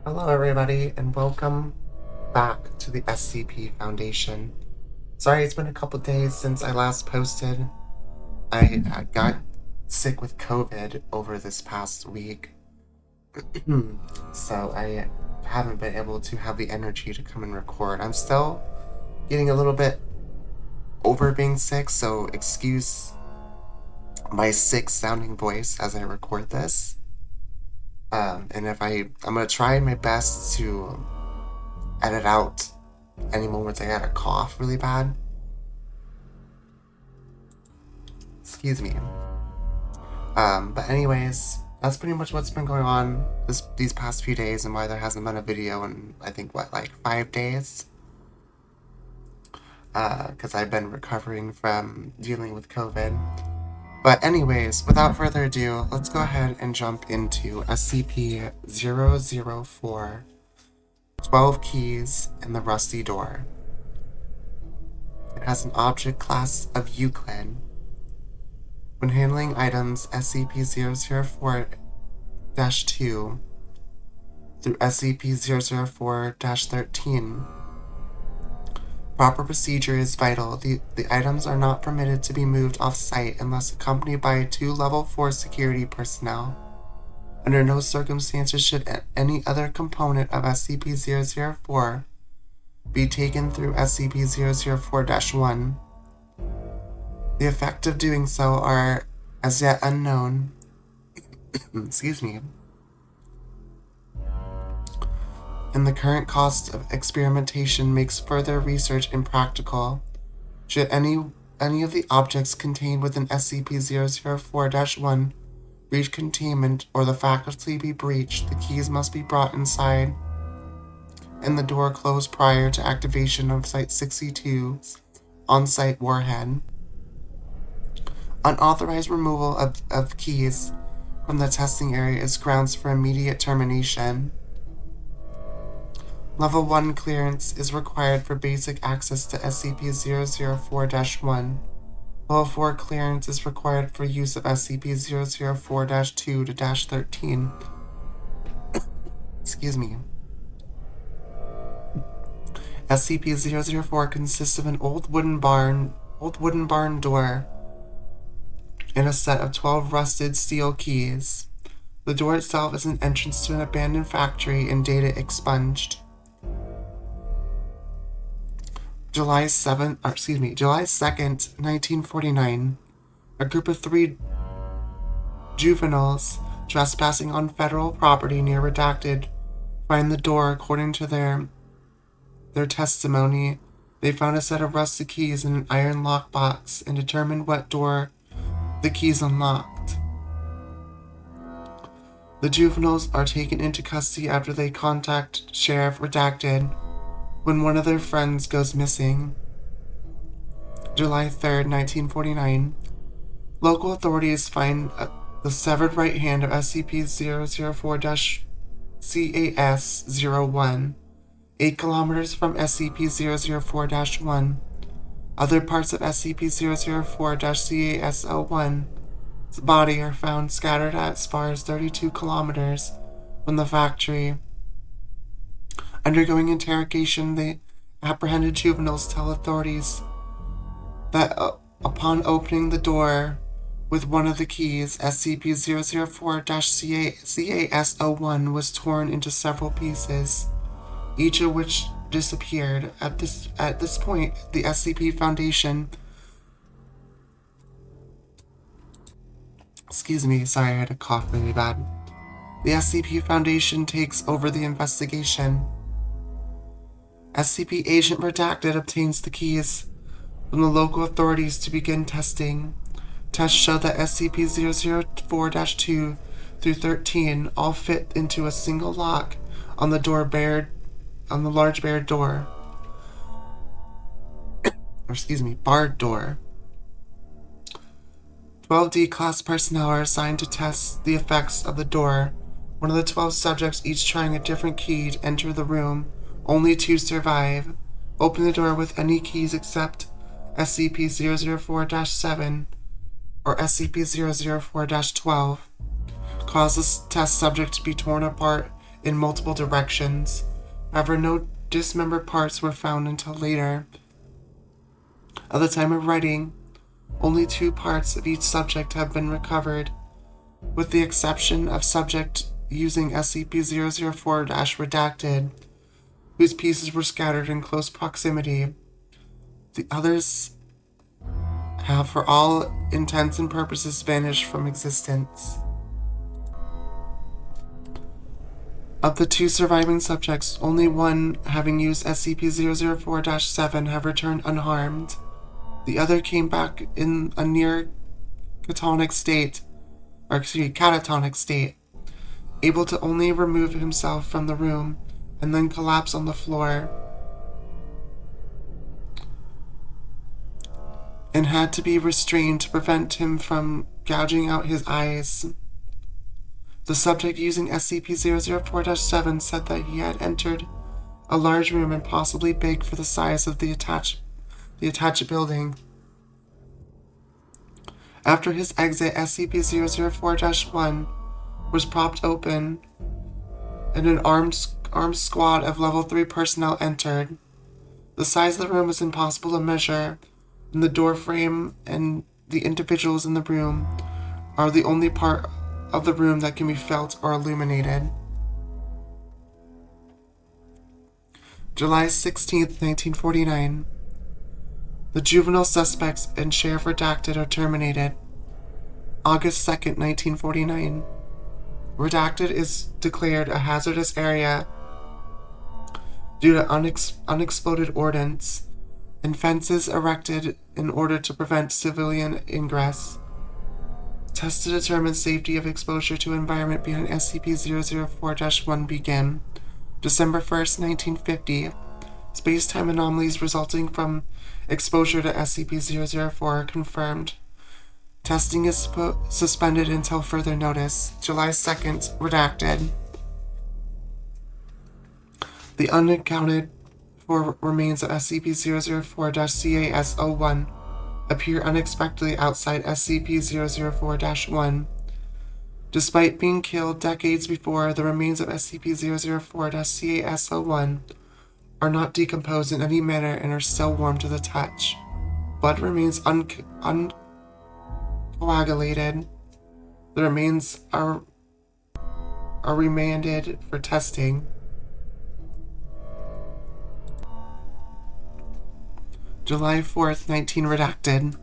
Hello, everybody, and welcome back to the SCP Foundation. Sorry, it's been a couple days since I last posted. I got sick with COVID over this past week, so I haven't been able to have the energy to come and record. I'm still getting a little bit over being sick, so excuse my sick sounding voice as I record this. And I'm gonna try my best to edit out any moments I got a cough really bad. Excuse me. But anyways, that's pretty much what's been going on these past few days and why there hasn't been a video in, I think, like 5 days? Because I've been recovering from dealing with COVID. But anyways, without further ado, let's go ahead and jump into SCP-004, 12 Keys and the Rusty Door. It has an object class of Euclid. When handling items SCP-004-2 through SCP-004-13, proper procedure is vital. The items are not permitted to be moved off-site unless accompanied by 2 Level 4 security personnel. Under no circumstances should any other component of SCP-004 be taken through SCP-004-1. The effect of doing so are as yet unknown. Excuse me. And the current cost of experimentation makes further research impractical. Should any of the objects contained within SCP-004-1 reach containment or the faculty be breached, the keys must be brought inside and the door closed prior to activation of Site-62's on-site warhead. Unauthorized removal of keys from the testing area is grounds for immediate termination. Level 1 clearance is required for basic access to SCP-004-1. Level 4 clearance is required for use of SCP-004-2 to -13. Excuse me. SCP-004 consists of an old wooden barn door and a set of 12 rusted steel keys. The door itself is an entrance to an abandoned factory and data expunged. July 2nd, 1949, a group of 3 juveniles trespassing on federal property near Redacted find the door. According to their testimony, they found a set of rusted keys in an iron lockbox and determined what door the keys unlocked. The juveniles are taken into custody after they contact Sheriff Redacted when one of their friends goes missing. July 3rd, 1949, local authorities find the severed right hand of SCP-004-CAS-01, 8 kilometers from SCP-004-1. Other parts of SCP-004-CAS-01's body are found scattered as far as 32 kilometers from the factory. Undergoing interrogation, the apprehended juveniles tell authorities that upon opening the door with one of the keys, SCP-004-CAS-01 was torn into several pieces, each of which disappeared. At this point, the SCP Foundation... Excuse me, sorry, I had a cough really bad. The SCP Foundation takes over the investigation. SCP Agent Redacted obtains the keys from the local authorities to begin testing. Tests show that SCP-004-2 through 13 all fit into a single lock on the large barred door. Barred door. 12 D-Class personnel are assigned to test the effects of the door. One of the 12 subjects, each trying a different key to enter the room. Only 2 survive. Open the door with any keys except SCP-004-7 or SCP-004-12. Cause the test subject to be torn apart in multiple directions. However, no dismembered parts were found until later. At the time of writing, only 2 parts of each subject have been recovered, with the exception of subject using SCP-004-redacted, whose pieces were scattered in close proximity. The others have, for all intents and purposes, vanished from existence. Of the 2 surviving subjects, only one, having used SCP-004-7, have returned unharmed. The other came back in a near catatonic state, able to only remove himself from the room and then collapse on the floor, and had to be restrained to prevent him from gouging out his eyes. The subject using SCP-004-7 said that he had entered a large room and possibly big for the size of the attached building. After his exit, SCP-004-1 was propped open, and an armed squad of Level 3 personnel entered. The size of the room was impossible to measure, and the door frame and the individuals in the room are the only part of the room that can be felt or illuminated. July 16th, 1949. The juvenile suspects and Sheriff Redacted are terminated. August 2nd, 1949. Redacted is declared a hazardous area due to unexploded ordnance and fences erected in order to prevent civilian ingress. Tests to determine safety of exposure to environment behind SCP-004-1 began. December 1st, 1950. Space-time anomalies resulting from exposure to SCP-004 are confirmed. Testing is suspended until further notice. July 2nd, redacted. The unaccounted for remains of SCP-004-CAS-01 appear unexpectedly outside SCP-004-1. Despite being killed decades before, the remains of SCP-004-CAS-01 are not decomposed in any manner and are still warm to the touch. Blood remains uncoagulated. The remains are remanded for testing. July 4th, 19 redacted.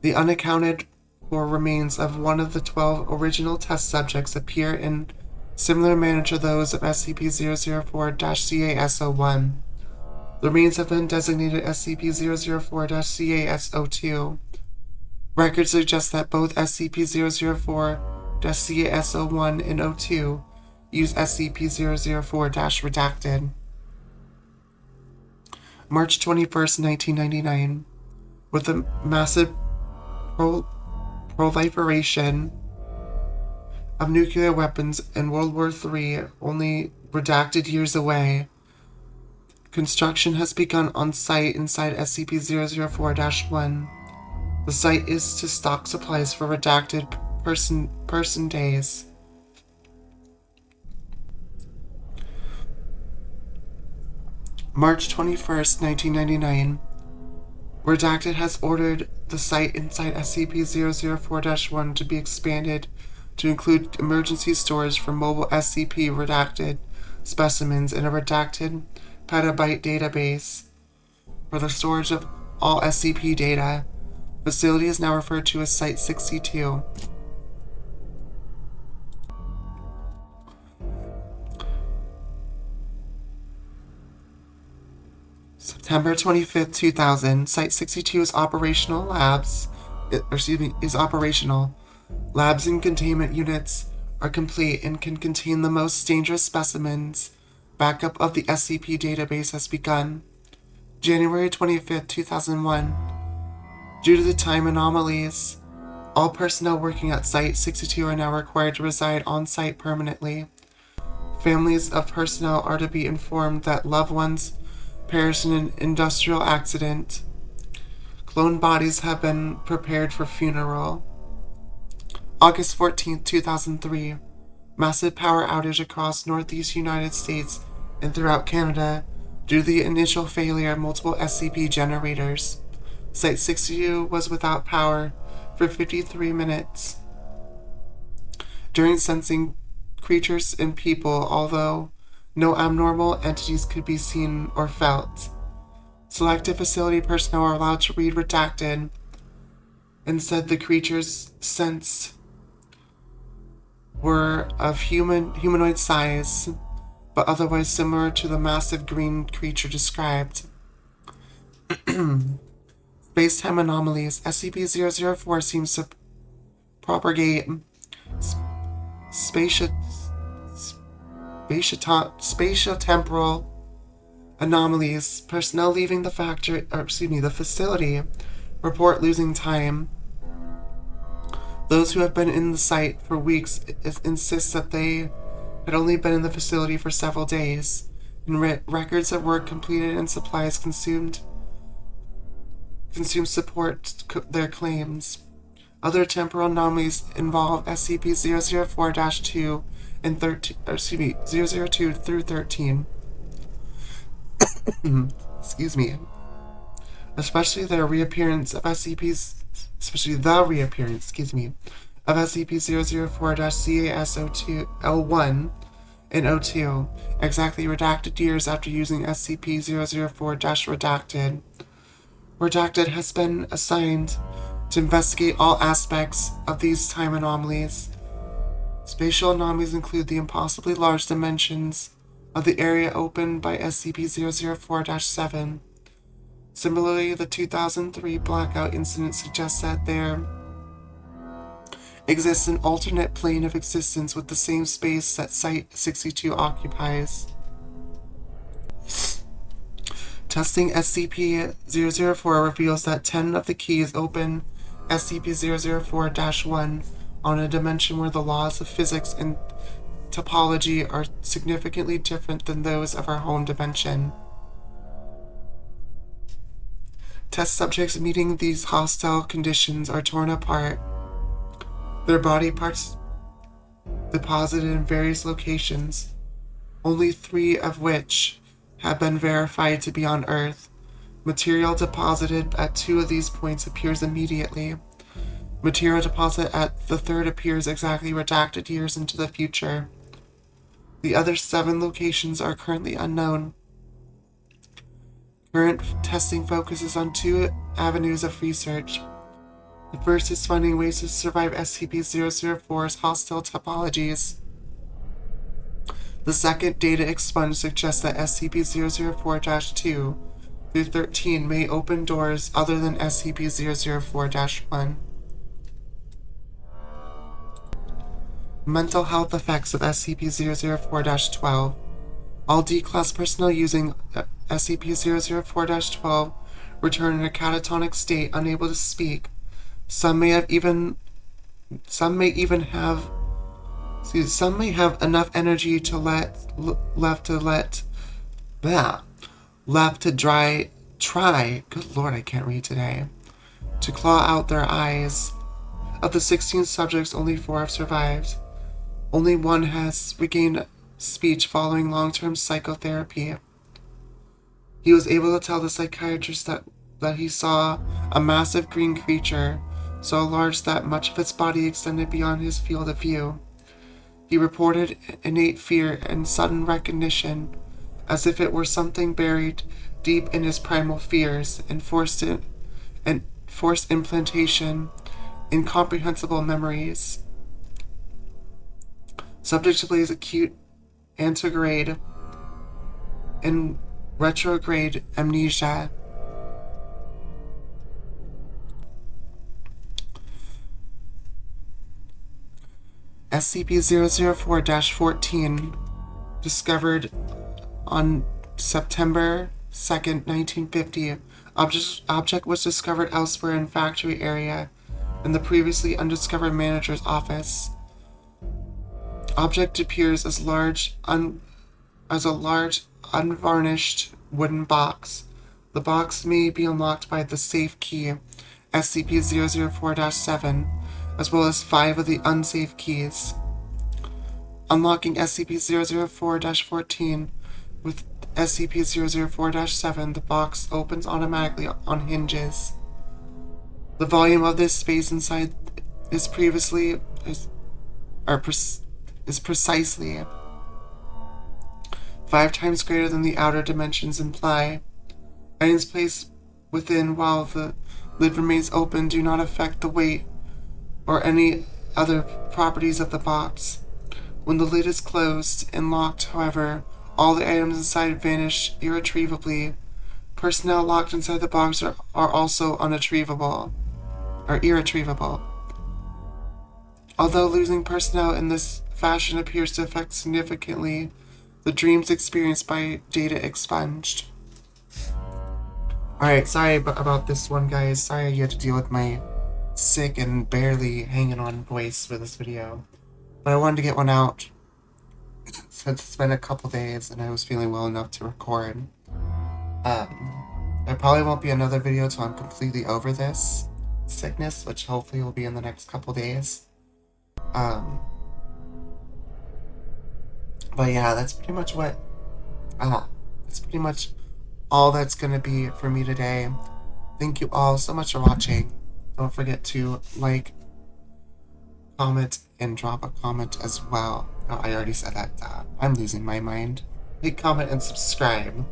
The unaccounted for remains of one of the 12 original test subjects appear in similar manner to those of SCP-004-CAS-01. The remains have been designated SCP-004-CAS-02. Records suggest that both SCP-004-CAS-01 and 02 use SCP-004-redacted. March 21st, 1999. With the massive proliferation of nuclear weapons in World War III only redacted years away, construction has begun on site inside SCP-004-1. The site is to stock supplies for redacted person days. March 21st, 1999. Redacted has ordered the site inside SCP-004-1 to be expanded to include emergency storage for mobile SCP-redacted specimens and a redacted petabyte database for the storage of all SCP data. The facility is now referred to as Site 62. September 25th, 2000. Site 62 is operational. Labs and containment units are complete and can contain the most dangerous specimens. Backup of the SCP database has begun. January 25th, 2001. Due to the time anomalies, all personnel working at Site 62 are now required to reside on site permanently. Families of personnel are to be informed that loved ones perished in an industrial accident. Clone bodies have been prepared for funeral. August 14th, 2003. Massive power outage across northeast United States and throughout Canada due to the initial failure of multiple SCP generators. Site 62 was without power for 53 minutes. During sensing creatures and people, although no abnormal entities could be seen or felt. Selected facility personnel were allowed to read redacted and said the creatures sensed were of humanoid size, but otherwise similar to the massive green creature described. Space-time anomalies. SCP-004 seems to propagate spatiotemporal anomalies. Personnel leaving the facility report losing time. Those who have been in the site for weeks insist that they had only been in the facility for several days, and records of work completed and supplies consumed support their claims. Other temporal anomalies involve SCP-004-2 and 002 through 13. Excuse me. Especially the reappearance of SCP-004-CAS-02L1 and 02, exactly redacted years after using SCP-004-redacted. Redacted has been assigned to investigate all aspects of these time anomalies. Spatial anomalies include the impossibly large dimensions of the area opened by SCP-004-7. Similarly, the 2003 blackout incident suggests that there exists an alternate plane of existence with the same space that Site-62 occupies. Testing SCP-004 reveals that 10 of the keys open SCP-004-1 on a dimension where the laws of physics and topology are significantly different than those of our home dimension. Test subjects meeting these hostile conditions are torn apart, their body parts deposited in various locations, only 3 of which have been verified to be on Earth. Material deposited at 2 of these points appears immediately. Material deposited at the 3rd appears exactly redacted years into the future. The other 7 locations are currently unknown. Current testing focuses on 2 avenues of research. The first is finding ways to survive SCP-004's hostile topologies. The second data expunge suggests that SCP-004-2 through 13 may open doors other than SCP-004-1. Mental health effects of SCP-004-12. All D-Class personnel using SCP-004-12 return in a catatonic state, unable to speak. Some may have enough energy left to try, good lord, I can't read today, to claw out their eyes. Of the 16 subjects, only 4 have survived. Only 1 has regained speech following long-term psychotherapy. He was able to tell the psychiatrist that he saw a massive green creature, so large that much of its body extended beyond his field of view. He reported innate fear and sudden recognition, as if it were something buried deep in his primal fears, and forced implantation, incomprehensible memories. Subject displays acute anterograde and retrograde amnesia. SCP-004-14, discovered on September 2nd, 1950. Object was discovered elsewhere in factory area in the previously undiscovered manager's office. Object appears as a large unvarnished wooden box. The box may be unlocked by the safe key, SCP-004-7, as well as 5 of the unsafe keys. Unlocking SCP-004-14 with SCP-004-7, the box opens automatically on hinges. The volume of this space inside is precisely 5 times greater than the outer dimensions imply. Items placed within while the lid remains open do not affect the weight or any other properties of the box. When the lid is closed and locked, however, all the items inside vanish irretrievably. Personnel locked inside the box are also irretrievable. Although losing personnel in this fashion appears to affect significantly the dreams experienced by data expunged. Alright, sorry about this one, guys. Sorry you had to deal with my sick and barely hanging on voice for this video. But I wanted to get one out since it's been a couple days and I was feeling well enough to record. There probably won't be another video till I'm completely over this sickness, which hopefully will be in the next couple days. But yeah, that's pretty much what, that's pretty much all that's gonna be for me today. Thank you all so much for watching. Don't forget to like, comment, and drop a comment as well. Oh, I already said that. I'm losing my mind. Like, comment, and subscribe.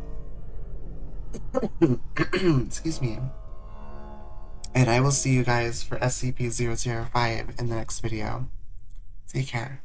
Excuse me. And I will see you guys for SCP-005 in the next video. Take care.